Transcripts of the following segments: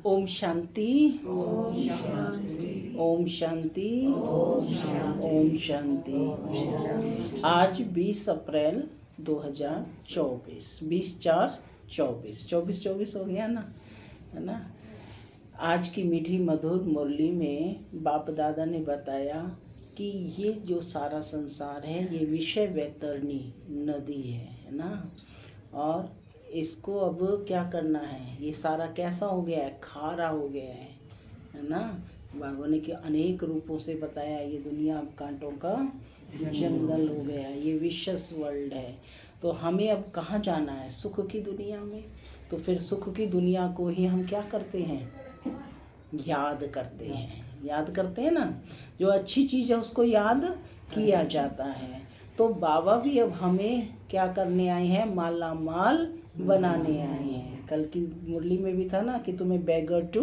ओम शांति, ओम शांति, ओम शांति, ओम शांति। आज 20 अप्रैल 2024, 20/4/24, 24 हो गया ना, है ना। आज की मीठी मधुर मुरली में बाप दादा ने बताया कि ये जो सारा संसार है ये विषय वैतरणी नदी है ना। और इसको अब क्या करना है, ये सारा कैसा हो गया है, खारा हो गया है ना। बाबा ने कि अनेक रूपों से बताया ये दुनिया अब कांटों का जंगल हो गया है, ये विशस वर्ल्ड है। तो हमें अब कहाँ जाना है, सुख की दुनिया में। तो फिर सुख की दुनिया को ही हम क्या करते हैं, याद करते हैं ना। जो अच्छी चीज़ है उसको याद किया जाता है। तो बाबा भी अब हमें क्या करने आए हैं, माला माल बनाने आए हैं। कल की मुरली में भी था ना कि तुम्हें बेगर टू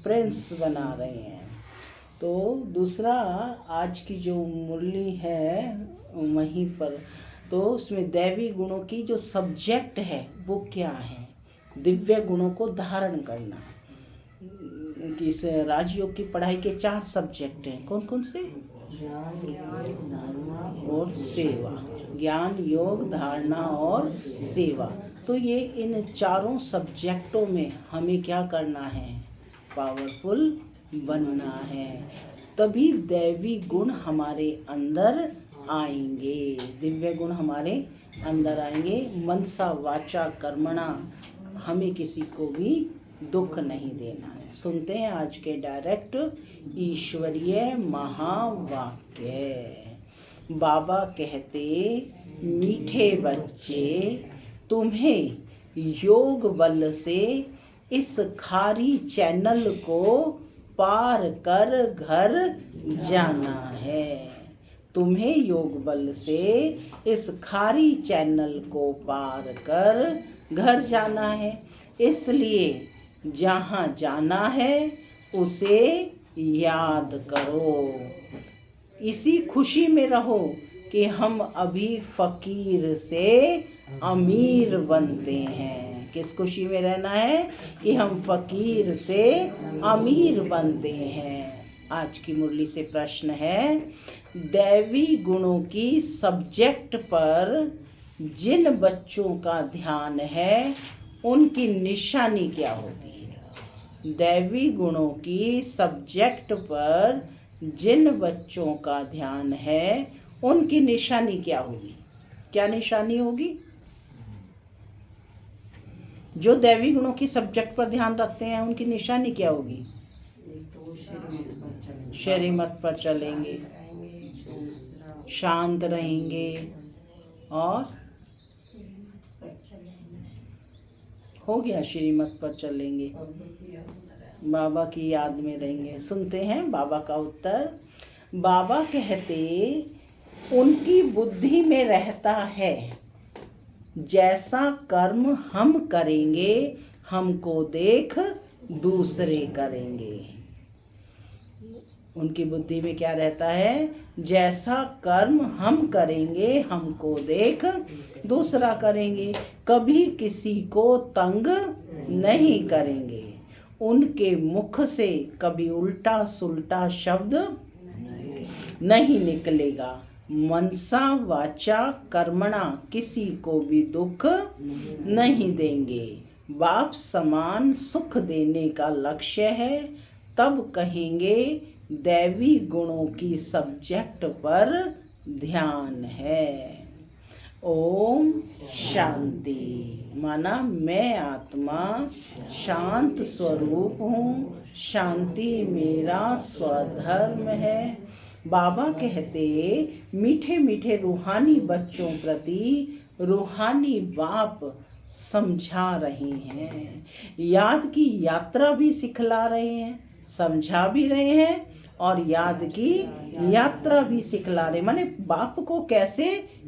प्रिंस बना रहे हैं। तो दूसरा आज की जो मुरली है वहीं पर, तो उसमें दैवी गुणों की जो सब्जेक्ट है वो क्या है, दिव्य गुणों को धारण करना। इस राजयोग की पढ़ाई के 4 सब्जेक्ट हैं, कौन कौन से, और सेवा, ज्ञान, योग, धारणा और सेवा। तो ये इन चारों सब्जेक्टों में हमें क्या करना है, पावरफुल बनना है। तभी दैवी गुण हमारे अंदर आएंगे, दिव्य गुण हमारे अंदर आएंगे। मनसा वाचा कर्मणा, हमें किसी को भी दुख नहीं देना है। सुनते हैं आज के डायरेक्ट ईश्वरीय महावाक्य। बाबा कहते, मीठे बच्चे, तुम्हें योग बल से इस खारी चैनल को पार कर घर जाना है। तुम्हें योग बल से इस खारी चैनल को पार कर घर जाना है। इसलिए जहाँ जाना है उसे याद करो। इसी खुशी में रहो कि हम अभी फकीर से अमीर बनते हैं। किस खुशी में रहना है कि हम फकीर से अमीर बनते हैं। आज की मुरली से प्रश्न है, दैवी गुणों की सब्जेक्ट पर जिन बच्चों का ध्यान है उनकी निशानी क्या होगी। दैवी गुणों की सब्जेक्ट पर जिन बच्चों का ध्यान है उनकी निशानी क्या होगी, क्या निशानी होगी। जो दैवी गुणों की सब्जेक्ट पर ध्यान रखते हैं उनकी निशानी क्या होगी, शरीमत पर चलेंगे, शांत रहेंगे और हो गया, श्रीमत पर चलेंगे, बाबा की याद में रहेंगे। सुनते हैं बाबा का उत्तर। बाबा कहते, उनकी बुद्धि में रहता है जैसा कर्म हम करेंगे हमको देख दूसरे करेंगे। उनकी बुद्धि में क्या रहता है, जैसा कर्म हम करेंगे हमको देख दूसरा करेंगे। कभी किसी को तंग नहीं करेंगे। उनके मुख से कभी उल्टा सुल्टा शब्द नहीं निकलेगा। मनसा वाचा कर्मणा, किसी को भी दुख नहीं देंगे। बाप समान सुख देने का लक्ष्य है। तब कहेंगे दैवी गुणों की सब्जेक्ट पर ध्यान है। ओम शांति। माना मैं आत्मा शांत स्वरूप हूँ, शांति मेरा स्वधर्म है। बाबा कहते, मीठे मीठे रूहानी बच्चों प्रति रूहानी बाप समझा रहे हैं। याद की यात्रा भी सिखला रहे हैं, समझा भी रहे हैं और याद की यात्रा भी सिखला रहे। माने बाप को कैसे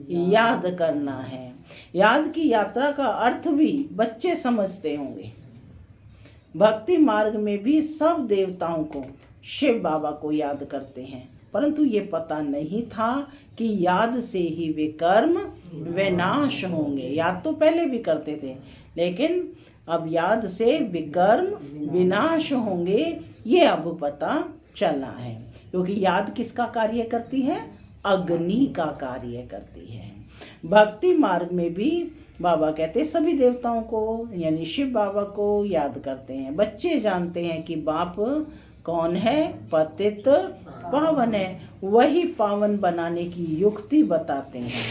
याद करना है। याद की यात्रा का अर्थ भी बच्चे समझते होंगे। भक्ति मार्ग में भी सब देवताओं को, शिव बाबा को याद करते हैं, परंतु ये पता नहीं था कि याद से ही वे कर्म विनाश होंगे। याद तो पहले भी करते थे, लेकिन अब याद से विकर्म विनाश होंगे, ये अब पता चला है। क्योंकि याद किसका कार्य करती है? अग्नि का कार्य करती है। भक्ति मार्ग में भी बाबा कहते सभी देवताओं को यानी शिव बाबा को याद करते हैं। बच्चे जानते हैं कि बाप कौन है? पतित पावन है। वही पावन बनाने की युक्ति बताते हैं।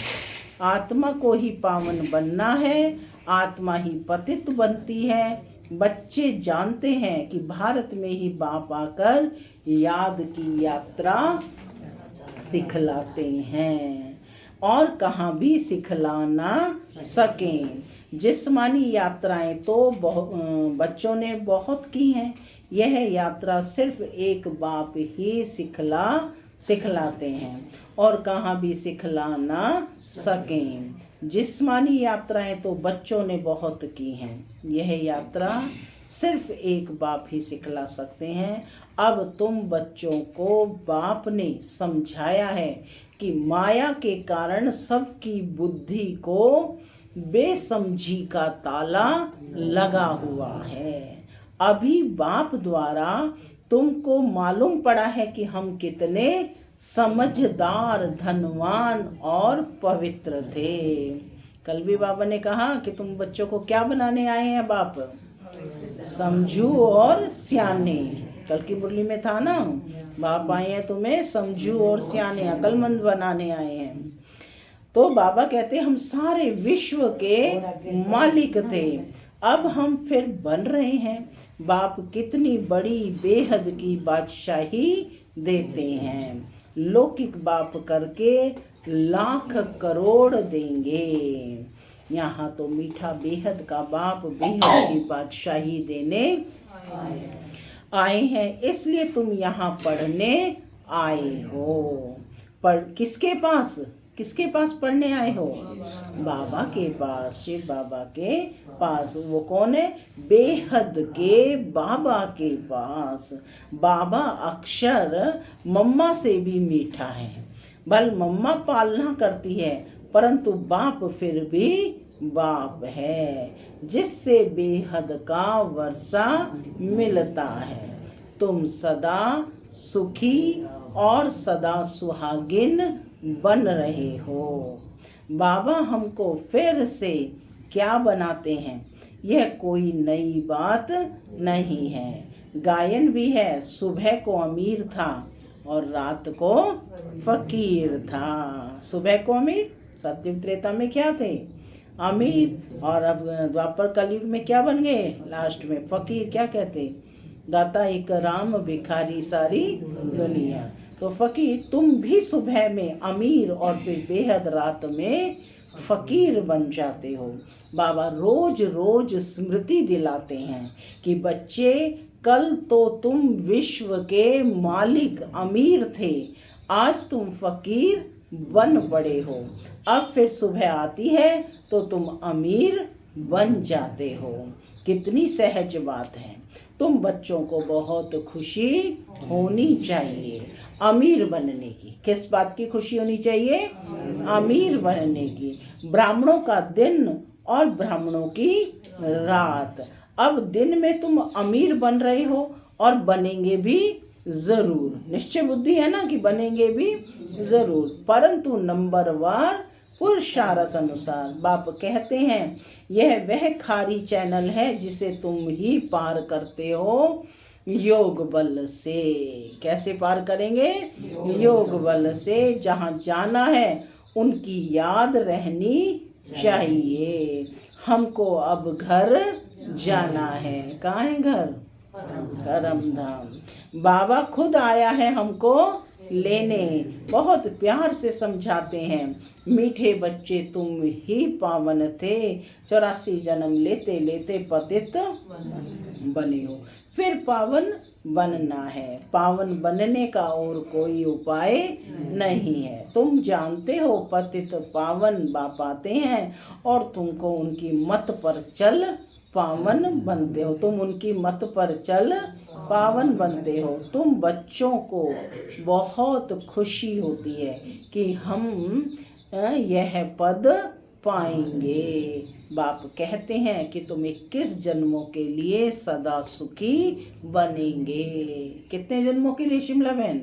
आत्मा को ही पावन बनना है, आत्मा ही पतित बनती है। बच्चे जानते हैं कि भारत में ही बाप आकर याद की यात्रा सिखलाते हैं और कहाँ भी सिखला ना सकें। जिस्मानी यात्राएं तो बच्चों ने बहुत की हैं। यह यात्रा सिर्फ एक बाप ही सिखलाते हैं और कहाँ भी सिखला ना सकें। जिस्मानी यात्राएं तो बच्चों ने बहुत की हैं। यह यात्रा सिर्फ एक बाप ही सिखला सकते हैं। अब तुम बच्चों को बाप ने समझाया है कि माया के कारण सबकी बुद्धि को बेसमझी का ताला लगा हुआ है। अभी बाप द्वारा तुमको मालूम पड़ा है कि हम कितने समझदार, धनवान और पवित्र थे। कल भी बाबा ने कहा कि तुम बच्चों को क्या बनाने आए हैं बाप? समझू और सियाने। कल की मुरली में था ना, बाप आए हैं तुम्हें समझू और सियाने, अकलमंद बनाने आए हैं। तो बाबा कहते हम सारे विश्व के मालिक थे, अब हम फिर बन रहे हैं। बाप कितनी बड़ी बेहद की बादशाही देते हैं। लौकिक बाप करके लाख करोड़ देंगे। यहाँ तो मीठा बेहद का बाप बेहद की बादशाही देने आए हैं, इसलिए तुम यहाँ पढ़ने आए हो। किसके पास पढ़ने आए हो? बाबा के पास, शिव बाबा के पास। वो कौन है? बेहद के बाबा के पास। बाबा अक्षर मम्मा से भी मीठा है। भल मम्मा पालना करती है, परंतु बाप फिर भी बाप है, जिससे बेहद का वर्षा मिलता है। तुम सदा सुखी और सदा सुहागिन बन रहे हो। बाबा हमको फिर से क्या बनाते हैं? यह कोई नई बात नहीं है। गायन भी है, सुबह को अमीर था और रात को फकीर था। सुबह को अमीर, सत्युग त्रेता में क्या थे? अमीर, और अब द्वापर कलयुग में क्या बन गए? लास्ट में फकीर। क्या कहते? दाता एक राम भिखारी सारी दुनिया। तो फकीर, तुम भी सुबह में अमीर और फिर बेहद रात में फकीर बन जाते हो। बाबा रोज रोज स्मृति दिलाते हैं कि बच्चे, कल तो तुम विश्व के मालिक अमीर थे, आज तुम फकीर बन पड़े हो। अब फिर सुबह आती है तो तुम अमीर बन जाते हो। कितनी सहज बात है। तुम बच्चों को बहुत खुशी होनी चाहिए अमीर बनने की। किस बात की खुशी होनी चाहिए? अमीर बनने की। ब्राह्मणों का दिन और ब्राह्मणों की रात। अब दिन में तुम अमीर बन रहे हो और बनेंगे भी जरूर। निश्चय बुद्धि है ना कि बनेंगे भी जरूर, परंतु नंबरवार पुरुषार्थ अनुसार। बाप कहते हैं यह वह खारी चैनल है जिसे तुम ही पार करते हो योग बल से। कैसे पार करेंगे? योग बल से। जहाँ जाना है उनकी याद रहनी चाहिए। हमको अब घर जाना है। कहाँ है घर? परम धाम। बाबा खुद आया है हमको लेने। बहुत प्यार से समझाते हैं, मीठे बच्चे तुम ही पावन थे, 84 जन्म लेते लेते पतित बने हो, फिर पावन बनना है। पावन बनने का और कोई उपाय नहीं है। तुम जानते हो पतित पावन बाप आते हैं और तुमको उनकी मत पर चल पावन बनते हो। तुम उनकी मत पर चल पावन बनते हो। तुम बच्चों को बहुत खुशी होती है कि हम यह पद पाएंगे। बाप कहते हैं कि तुम 21 जन्मों के लिए सदा सुखी बनेंगे। कितने जन्मों के लिए शिमला बहन?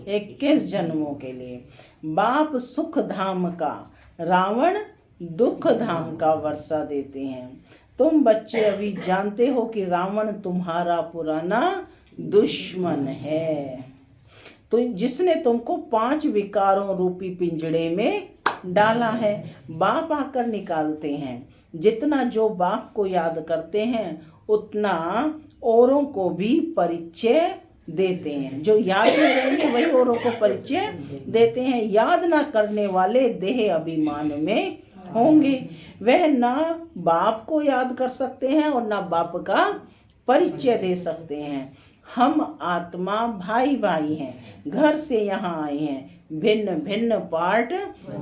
21 जन्मों के लिए। बाप सुख धाम का, रावण दुख धाम का वर्षा देते हैं। तुम बच्चे अभी जानते हो कि रावण तुम्हारा पुराना दुश्मन है, तो जिसने तुमको 5 विकारों रूपी पिंजड़े में डाला है। बाप आकर निकालते हैं। जितना जो बाप को याद करते हैं उतना औरों को भी परिचय देते हैं। जो याद में रहेंगे वही औरों को परिचय देते हैं। याद ना करने वाले देह अभिमान में होंगे। वह ना बाप को याद कर सकते हैं और ना बाप का परिचय दे सकते हैं। हम आत्मा भाई भाई हैं, घर से यहाँ आए हैं भिन्न भिन्न पार्ट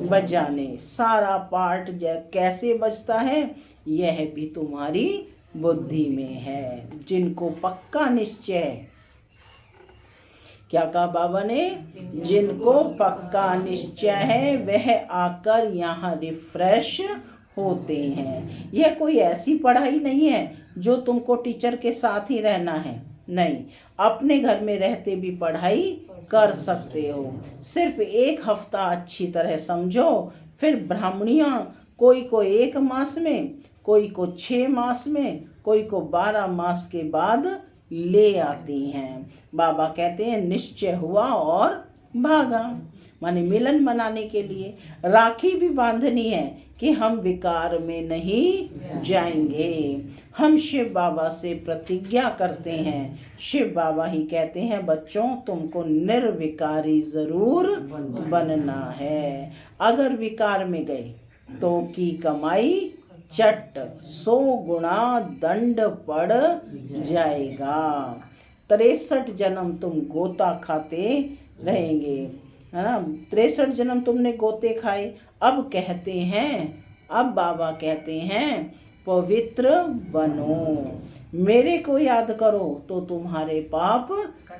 बजाने। सारा पार्ट कैसे बजता है यह भी तुम्हारी बुद्धि में है। जिनको पक्का निश्चय, क्या कहा बाबा ने? जिनको पक्का निश्चय है वह आकर यहाँ रिफ्रेश होते हैं। यह कोई ऐसी पढ़ाई नहीं है जो तुमको टीचर के साथ ही रहना है, नहीं, अपने घर में रहते भी पढ़ाई कर सकते हो। सिर्फ 1 हफ्ता अच्छी तरह समझो, फिर ब्राह्मणियाँ कोई को 1 मास में, कोई को 6 मास में, कोई को 12 मास के बाद ले आती हैं। बाबा कहते हैं निश्चय हुआ और भागा, माने मिलन मनाने के लिए राखी भी बांधनी है कि हम विकार में नहीं जाएंगे। हम शिव बाबा से प्रतिज्ञा करते हैं। शिव बाबा ही कहते हैं बच्चों तुमको निर्विकारी जरूर बनना है। अगर विकार में गए तो की कमाई चट 100 गुना दंड पड़ जाएगा। 63 जन्म तुम गोता खाते रहेंगे, है ना। 63 जन्म तुमने गोते खाए। अब कहते हैं, अब बाबा कहते हैं पवित्र बनो, मेरे को याद करो तो तुम्हारे पाप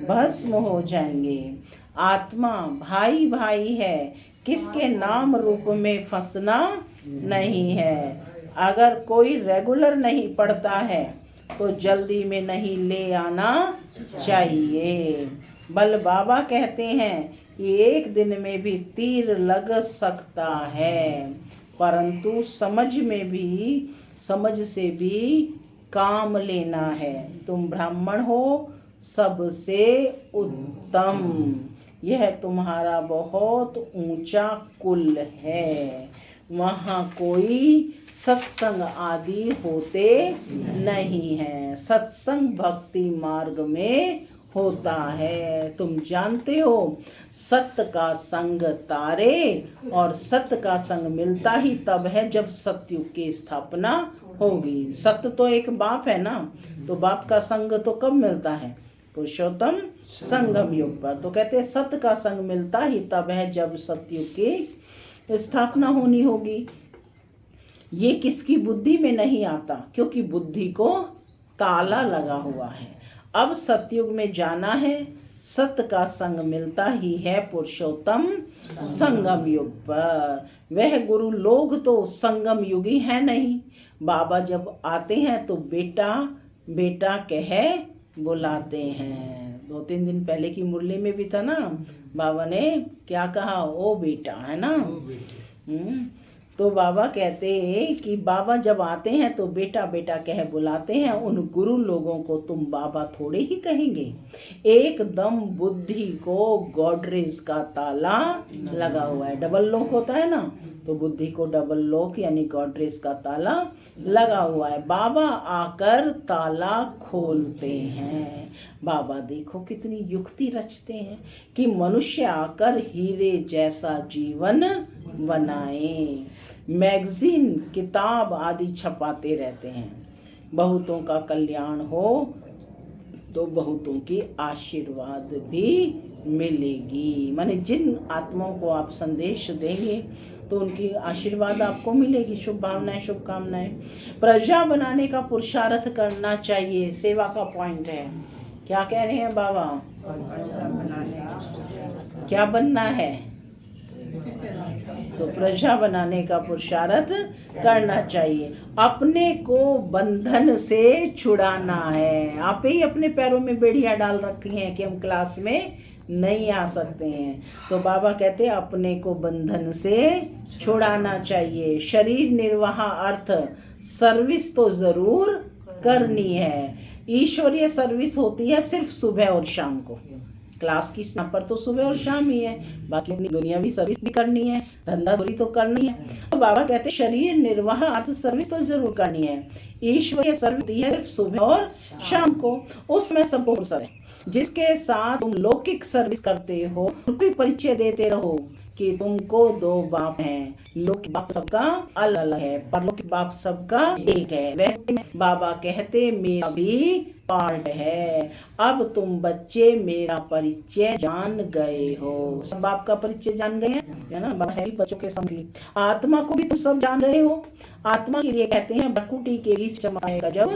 भस्म हो जाएंगे। आत्मा भाई भाई है, किसके नाम रूप में फंसना नहीं है। अगर कोई रेगुलर नहीं पढ़ता है तो जल्दी में नहीं ले आना चाहिए। बल बाबा कहते हैं कि 1 दिन में भी तीर लग सकता है, परंतु समझ से भी काम लेना है। तुम ब्राह्मण हो सबसे उत्तम, यह तुम्हारा बहुत ऊंचा कुल है। वहाँ कोई सत्संग आदि होते नहीं है। सत्संग भक्ति मार्ग में होता है। तुम जानते हो सत्य का संग तारे, और सत्य का संग मिलता ही तब है जब सतयुग की स्थापना होगी। सत्य तो एक बाप है ना, तो बाप का संग तो कब मिलता है? पुरुषोत्तम संगम युग पर। तो कहते हैं सत्य का संग मिलता ही तब है जब सतयुग की स्थापना होनी होगी। ये किसकी बुद्धि में नहीं आता, क्योंकि बुद्धि को ताला लगा हुआ है। अब सतयुग में जाना है, सत्य का संग मिलता ही है पुरुषोत्तम संगम युग पर। वह गुरु लोग तो संगम युगी है नहीं। बाबा जब आते हैं तो बेटा बेटा कह बुलाते हैं। 2-3 दिन पहले की मुरली में भी था ना, बाबा ने क्या कहा? ओ बेटा, है ना। तो बाबा कहते हैं कि बाबा जब आते हैं तो बेटा बेटा कह बुलाते हैं। उन गुरु लोगों को तुम बाबा थोड़े ही कहेंगे। एकदम बुद्धि को गॉडरेज का ताला लगा हुआ है। डबल लॉक होता है ना, तो बुद्धि को डबल लॉक यानी गॉडरेज का ताला लगा हुआ है। बाबा आकर ताला खोलते हैं। बाबा देखो कितनी युक्ति रचते हैं कि मनुष्य आकर हीरे जैसा जीवन बनाए। मैगजीन किताब आदि छपाते रहते हैं। बहुतों का कल्याण हो तो बहुतों की आशीर्वाद भी मिलेगी। माने जिन आत्माओं को आप संदेश देंगे तो उनकी आशीर्वाद आपको मिलेगी। शुभ भावनाएं, शुभकामनाएं। प्रजा बनाने का पुरुषार्थ करना चाहिए, सेवा का पॉइंट है। क्या कह रहे हैं बाबा? क्या बनना है? तो प्रजा बनाने का पुरुषार्थ करना चाहिए। अपने को बंधन से छुड़ाना है। आप ही अपने पैरों में बेड़ियां डाल रखी हैं कि हम क्लास में नहीं आ सकते हैं। तो बाबा कहते हैं अपने को बंधन से छुड़ाना चाहिए। शरीर निर्वाह अर्थ सर्विस तो जरूर करनी है। ईश्वरीय सर्विस होती है सिर्फ सुबह और शाम को। क्लास की पर तो सुबह और शाम ही है, बाकी अपनी दुनियावी सर्विस भी करनी है, धंधाधोरी तो करनी है। तो बाबा कहते हैं शरीर निर्वाह अर्थ सर्विस तो जरूर करनी है। ईश्वरीय सर्विस है सिर्फ सुबह और शाम को, उसमें सबको फुर्सत है। जिसके साथ तुम लौकिक सर्विस करते हो उनकी परिचय देते रहो कि तुमको दो बाप हैं। लौकिक बाप सबका अलग अलग है, परलौकिक बाप सबका एक है। वैसे में बाबा कहते मेरा भी पार्ट है। अब तुम बच्चे मेरा परिचय जान गए हो। सब बाप का परिचय जान गए हैं, है ना। बाबा है बच्चों के संगी। आत्मा को भी तुम सब जान गए हो। आत्मा के लिए कहते हैं भ्रकुटी के बीच चमकाएगा जब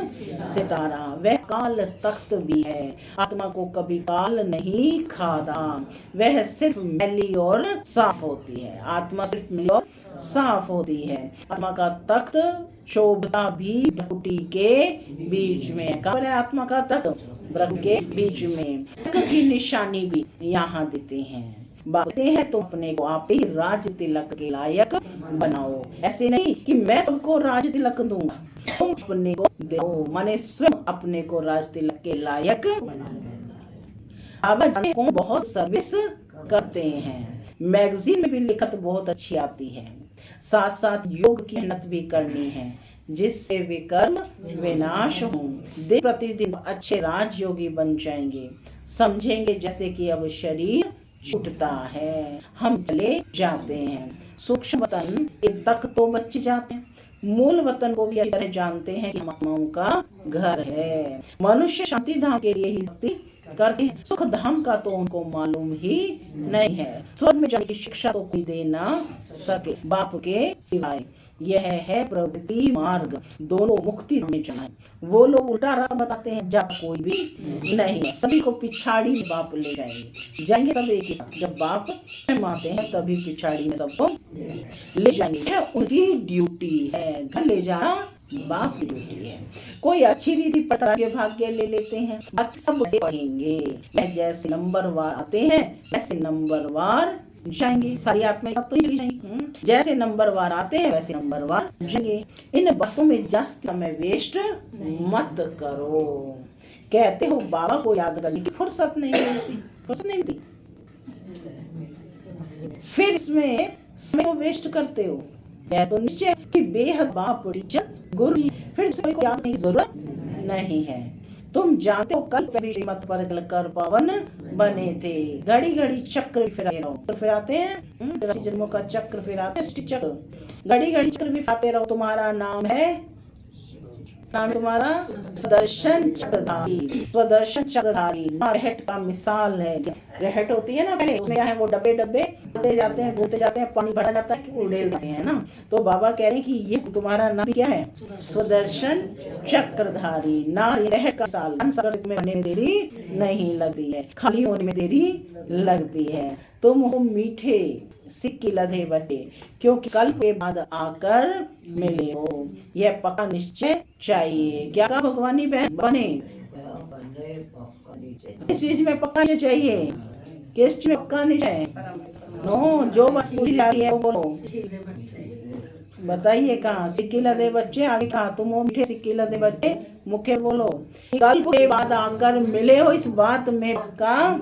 सितारा, वह काल तख्त भी है। आत्मा को कभी काल नहीं खाता, वह सिर्फ मैली और साफ होती है। आत्मा सिर्फ मैली और साफ होती है। आत्मा का तख्त शोभता भी भ्रकुटी के बीच में। कहाँ है आत्मा का तख्त? भ्रकुटी के बीच में। तख्त की निशानी भी यहाँ देते हैं। बातें हैं तो अपने को आप ही राज तिलक के लायक बनाओ। ऐसे नहीं कि मैं सबको राज तिलक दूंगा, तुम अपने को दो, माने स्वयं अपने को राज तिलक के लायक। अब कौन बहुत सर्विस करते हैं। मैगजीन में भी लिखत बहुत अच्छी आती है। साथ साथ योग की मेहनत भी करनी है जिससे विकर्म विनाश हो। दिन प्रतिदिन अच्छे राजयोगी बन जाएंगे। समझेंगे जैसे कि अब शरीर छूटता है, हम चले जाते हैं। सूक्ष्म वतन तक तो बच्चे जाते हैं, मूल वतन को भी अच्छी तरह जानते हैं कि हम आत्माओं का घर है। मनुष्य शांति धाम के लिए ही भक्ति करते हैं, सुख धाम का तो उनको मालूम ही नहीं है। स्वर्ग में जाने की शिक्षा तो कोई दे ना सके बाप के सिवाय। यह है प्रवृत्ति मार्ग, दोनों मुक्ति में जाना। वो लोग उल्टा रास्ता बताते हैं जब कोई भी नहीं है। सभी को पिछाड़ी में बाप ले जाएंगे सब एक ही साथ। जब बाप माते हैं तभी पिछाड़ी में सबको ले जाएंगे। उनकी ड्यूटी है, घर ले जाना बाप की ड्यूटी है। कोई अच्छी रीति पता के भाग्य ले लेते हैं, बाकी सब पढ़ेंगे। जैसे नंबरवार आते हैं वैसे नंबरवार जाएंगे। सारी आत्माएं तो ही जाएंगी। जैसे नंबरवार आते हैं वैसे नंबरवार जाएंगे। इन बातों में जास्त समय वेस्ट मत करो। कहते हो बाबा को याद करने की फुर्सत नहीं मिलती, फुर्सत नहीं मिलती, फिर इसमें समय को वेस्ट करते हो। यह तो निश्चय कि बेहद बाप टीचर गुरु, फिर समय को याद करने की जरूरत नहीं है। तुम जानते हो कल भी श्रीमत पर चलकर पवन बने थे। घड़ी घड़ी चक्र फिराते रहो, फिराते हैं जन्मों का चक्र फिराते चक्र, घड़ी घड़ी चक्र भी फिराते रहो। तुम्हारा नाम है, नाम तुम्हारा सुदर्शन चक्रधारी। स्वदर्शन चक्रधारी रहट का मिसाल है। रहट होती है ना पहले, उसमें क्या है वो डब्बे डब्बे जाते हैं, घूमते जाते हैं, पानी भरा जाता है, उड़ेल जाते हैं ना। तो बाबा कह रहे हैं कि ये तुम्हारा नाम क्या है? सुदर्शन चक्रधारी। नारी रहट का मिसाल। में होने में देरी नहीं लगती है, खाली होने में देरी लगती है। तुम हो मीठे सिक्की लधे बटे, क्योंकि कल के बाद आकर मिले हो। यह पक्का निश्चय चाहिए। क्या का भगवानी बने? किस चीज में पक्का नहीं चाहिए? किस चीज में पक्का नहीं चाहिए? नो, जो बात पूछी जा रही है वो बोलो, बताइए। कहाँ सिक्की लधे बच्चे, आगे कहा तुम हो मीठे सिक्की लधे बच्चे, मुख्य बोलो। कल के बाद आकर मिले हो, इस बात में पक्का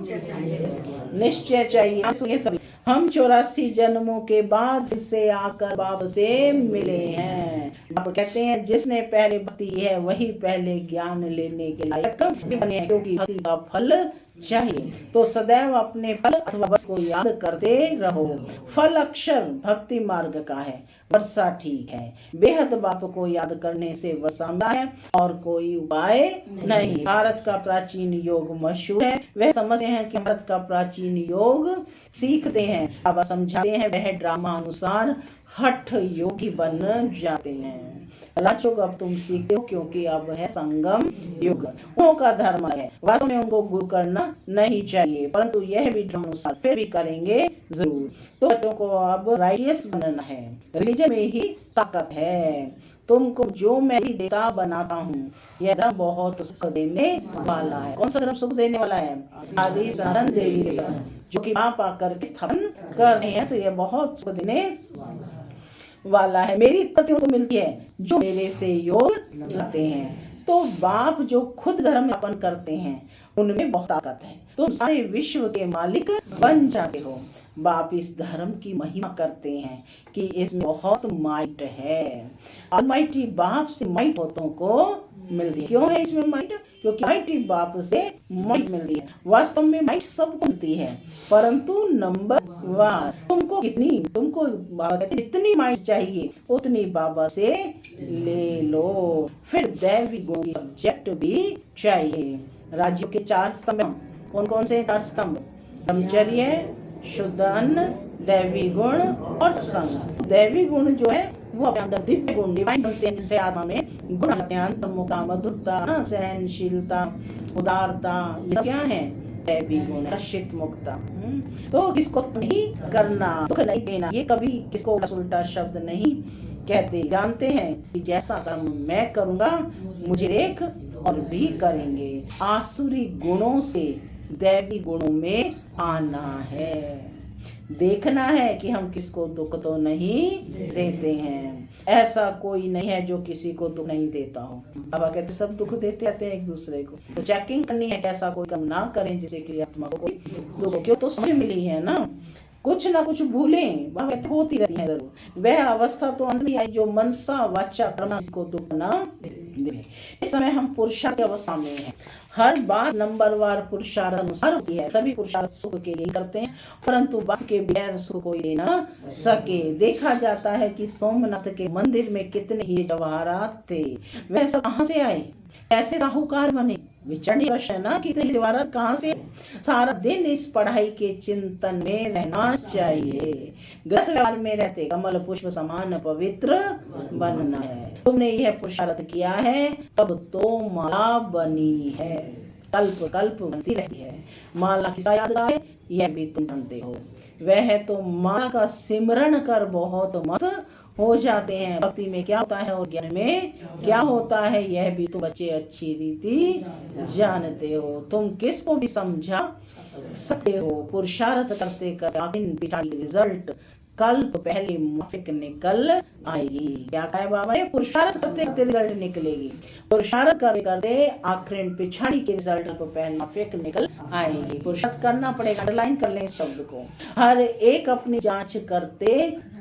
निश्चय चाहिए। सभी हम 84 जन्मों के बाद फिर से आकर बाप से मिले हैं। बाप कहते हैं जिसने पहले भक्ति है वही पहले ज्ञान लेने के लायक बने हैं, क्योंकि भक्ति का फल चाहिए। तो सदैव अपने फल अथवा वर्ष को याद करते रहो। फल अक्षर भक्ति मार्ग का है, वर्षा ठीक है। बेहद बाप को याद करने से वर्षा है और कोई उपाय नहीं। भारत का प्राचीन योग मशहूर है। वह समझते हैं कि भारत का प्राचीन योग सीखते हैं, अब समझाते हैं। वह ड्रामा अनुसार हठ योगी बन जाते हैं। राजयोग अब तुम सीखते हो क्योंकि अब है संगम युग। उनका धर्म है, वास्तव में उनको गुरु करना नहीं चाहिए, परंतु यह भी अनुसार फिर भी करेंगे जरूर। तो बच्चों को अब राइटियस बनना है, रिलीजन में ही ताकत है। तुमको जो मैं भी देता बनाता हूँ, यह धर्म बहुत सुख देने वाला है। कौन सा धर्म सुख देने वाला है? आदि सनातन देवी धर्म, जो कि आप आकर स्थापन कर रहे हैं, तो यह बहुत सुख देने वाला है। मेरी उत्पत्ति उनको मिलती है जो मेरे से योग रखते हैं। तो बाप जो खुद धर्म स्थापन करते हैं उनमें बहुत ताकत है। तुम सारे विश्व के मालिक बन जाते हो। बाप इस धर्म की महिमा करते हैं कि इसमें बहुत माइट है। ऑलमाइटी बाप से माइट बहुतों को मिलती है। क्यों है इसमें माइट? क्योंकि माइटी बाप से माइट मिलती है। वास्तव में माइट सबको मिलती है, परंतु नंबर 1 तुमको बाबा कहते हैं जितनी माइट चाहिए उतनी बाबा से ले लो। फिर दैवी गुण की सब्जेक्ट भी चाहिए। राज्यों के 4 स्तंभ कौन कौन से? 4 स्तंभ, ब्रह्मचर्य, शुद्ध अन्न, दैवी गुण और सत्संग। दैवी गुण जो है वो अपने अंदर दिव्य गुण डिवाइन बनते हैं, जिनसे आत्मा में गुण आते हैं। अंतर्मुखता, मधुरता, सहनशीलता, उदारता, ये क्या है? दैवी गुण। अशित मुक्ता। तो किसको नहीं करना, दुख नहीं देना, ये कभी किसको उल्टा शब्द नहीं कहते। जानते हैं कि जैसा कर्म मैं करूंगा मुझे देख और भी करेंगे। आसुरी गुणों से दैवी गुणों में आना है। देखना है कि हम किसको दुख तो नहीं देते हैं। ऐसा कोई नहीं है जो किसी को दुख नहीं देता हो। बाबा कहते सब दुख देते रहते हैं एक दूसरे को। तो चेकिंग करनी है, ऐसा कोई काम ना करें जिससे कि आत्मा को कोई दुख। क्यों? तो समझ मिली है ना, कुछ ना कुछ भूलें बाबा कहते होती रहती है जरूर। वह अवस्था तो अंत में आई जो मनसा वाचा कर्म को दुख ना दे। इस समय हम पुरुषार्थ की अवस्था में हैं। हर बात नंबरवार पुरुषार्थ अनुसार होती है। सभी पुरुषार्थ सुख के लिए करते हैं, परंतु बाप के बगैर सुख कोई दे न सके। देखा जाता है कि सोमनाथ के मंदिर में कितने ही जवाहरात थे। वह सब कहाँ से आए? कैसे साहूकार बने? विचरण प्रश्न है ना, कितने जवाहरात कहाँ से? सारा दिन इस पढ़ाई के चिंतन में रहना चाहिए। गृहस्थ व्यवहार में रहते कमल पुष्प समान पवित्र बनना है। तुमने यह पुरुषार्थ किया है, तब तो माला बनी है। कल्प कल्प बनती रहती है। माला किसका याद है? यह भी तुम जानते हो। वह तो माला का सिमरण कर बहुत मत हो जाते हैं। भक्ति में क्या होता है और ज्ञान में क्या होता है, यह भी तुम बच्चे अच्छी रीति जानते हो। तुम किसको भी समझा सकते हो। पुरुषार्थ करते करते रिजल्ट कल्प पहले माफिक निकल आएगी। क्या कहे बाबा? ये पुरुषार्थ करते करते रिजल्ट निकलेगी। पुरुषार्थ करते करते आखिर पिछाड़ी के रिजल्ट को पहले माफिक निकल आएगी। पुरुषार्थ करना पड़ेगा। अंडरलाइन कर लें इस शब्द को। हर एक अपनी जांच करते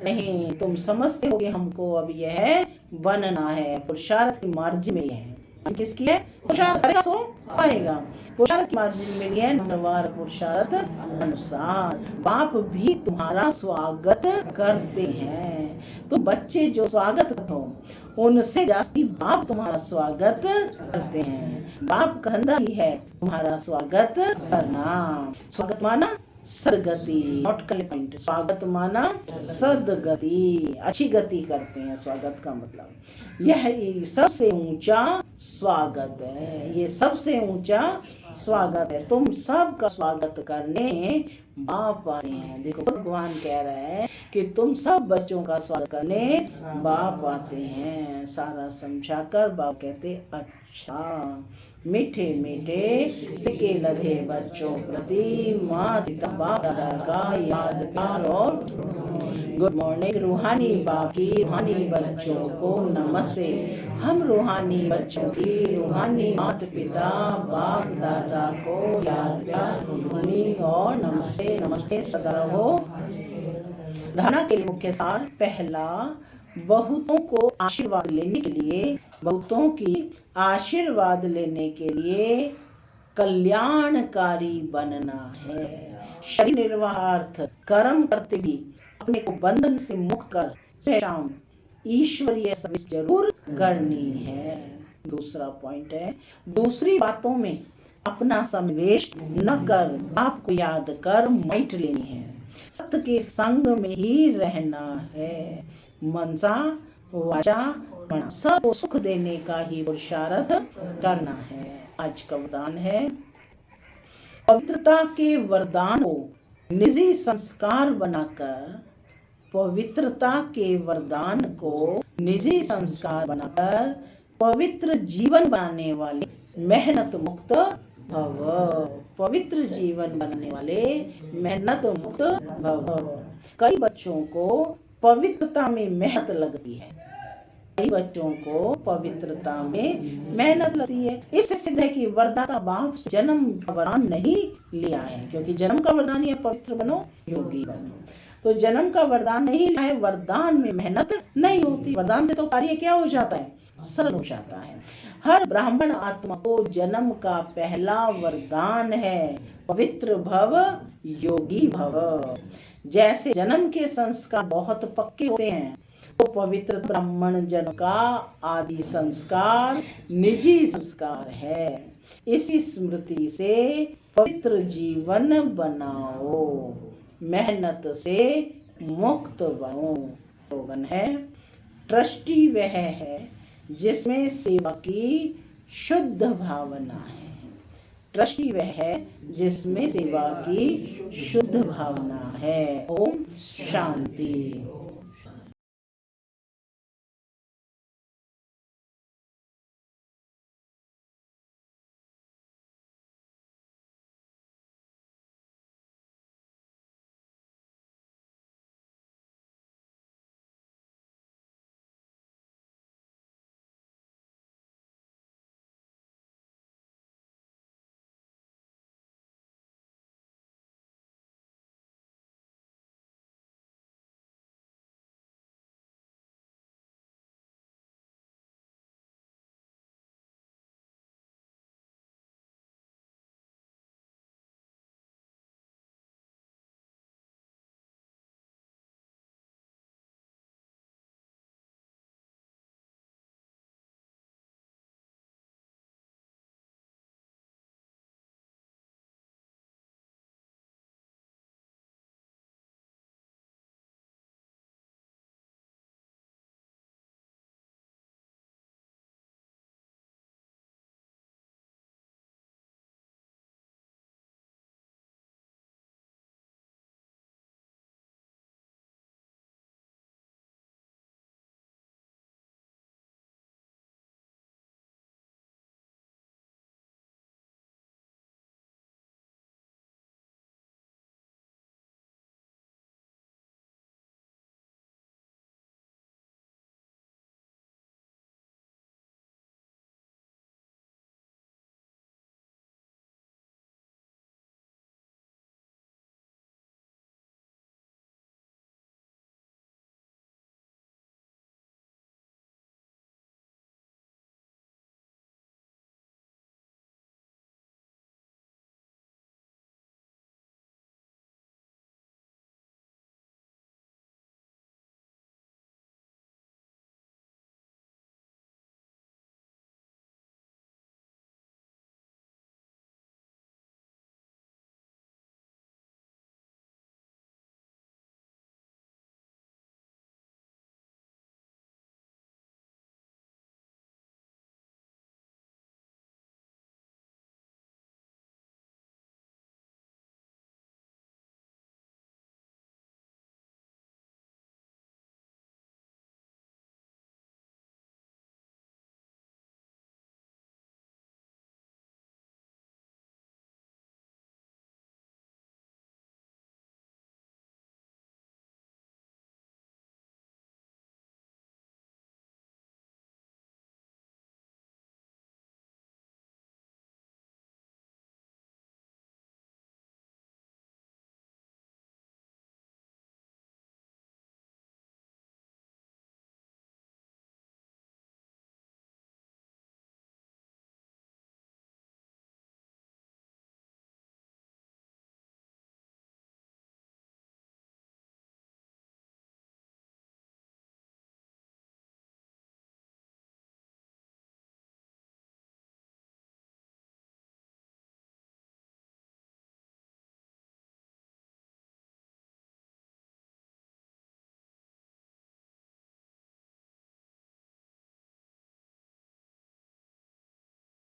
नहीं। तुम समझते हो कि हमको अब यह बनना है। पुरुषार्थ की मार्जिन में है। किसकी है? पुरुषार्थ करेगा सो पाएगा। पुरुषार्थ मार्जिन में है नंबरवार पुरुषार्थ अनुसार। बाप भी तुम्हारा स्वागत करते हैं। तो बच्चे जो स्वागत करो उनसे जास्ती बाप तुम्हारा स्वागत करते हैं। बाप का धंधा ही है तुम्हारा स्वागत करना। स्वागत माना सदगति, नॉट कॉम्प्लीमेंट। स्वागत माना सदगति, अच्छी गति करते हैं। स्वागत का मतलब यह सबसे ऊंचा स्वागत है। ये सबसे ऊंचा स्वागत है। तुम सबका स्वागत करने बाप आए हैं। देखो भगवान कह रहे हैं कि तुम सब बच्चों का स्वागत करने बाप आते हैं। सारा समझाकर बाप कहते अच्छा। मीठे मीठे सिक्के लधे बच्चों प्रति माँ बाप दादा का याद प्यार और गुड मॉर्निंग। रूहानी बाप की रूहानी बच्चों को नमस्ते। हम रूहानी बच्चों की रूहानी माता पिता बाप दादा को याद प्यार गुड मॉर्निंग और नमस्ते। नमस्ते सदा रहो। धारणा के लिए मुख्य सार पहला, बहुतों को आशीर्वाद लेने के लिए, बहुतों की आशीर्वाद लेने के लिए कल्याणकारी बनना है। शरीर निर्वाहार्थ कर्म करते भी अपने को बंधन से मुक्त कर शाम ईश्वरीय सर्विस जरूर करनी है। दूसरा पॉइंट है, दूसरी बातों में अपना समावेश न कर आपको याद कर माइट लेनी है। सत्य के संग में ही रहना है। मनसा वाचा मना सबको सुख देने का ही पुरुषार्थ करना है। आज का वरदान है, पवित्रता के वरदान को निजी संस्कार बनाकर, पवित्रता के वरदान को निजी संस्कार बनाकर पवित्र जीवन बनाने वाले मेहनत मुक्त भव। पवित्र जीवन बनाने वाले मेहनत मुक्त भव। कई बच्चों को पवित्रता में मेहनत लगती है, कई बच्चों को पवित्रता में मेहनत लगती है। इससे सिद्ध है कि वरदाता बाप से जन्म का वरदान नहीं लिया है, क्योंकि जन्म का वरदान है पवित्र बनो योगी बनो। तो जन्म का वरदान नहीं लिया है, वरदान में मेहनत नहीं होती। वरदान से तो कार्य क्या हो जाता है, सरल हो जाता है। हर ब्राह्मण आत्मा को जन्म का पहला वरदान है, पवित्र भव योगी भव। जैसे जन्म के संस्कार बहुत पक्के होते हैं, तो पवित्र ब्राह्मण जन्म का आदि संस्कार निजी संस्कार है। इसी स्मृति से पवित्र जीवन बनाओ, मेहनत से मुक्त बनो। स्लोगन है, ट्रस्टी वह है जिसमें सेवा की शुद्ध भावना है। ट्रस्टी वह है जिसमें सेवा की शुद्ध भावना है। ओम शांति।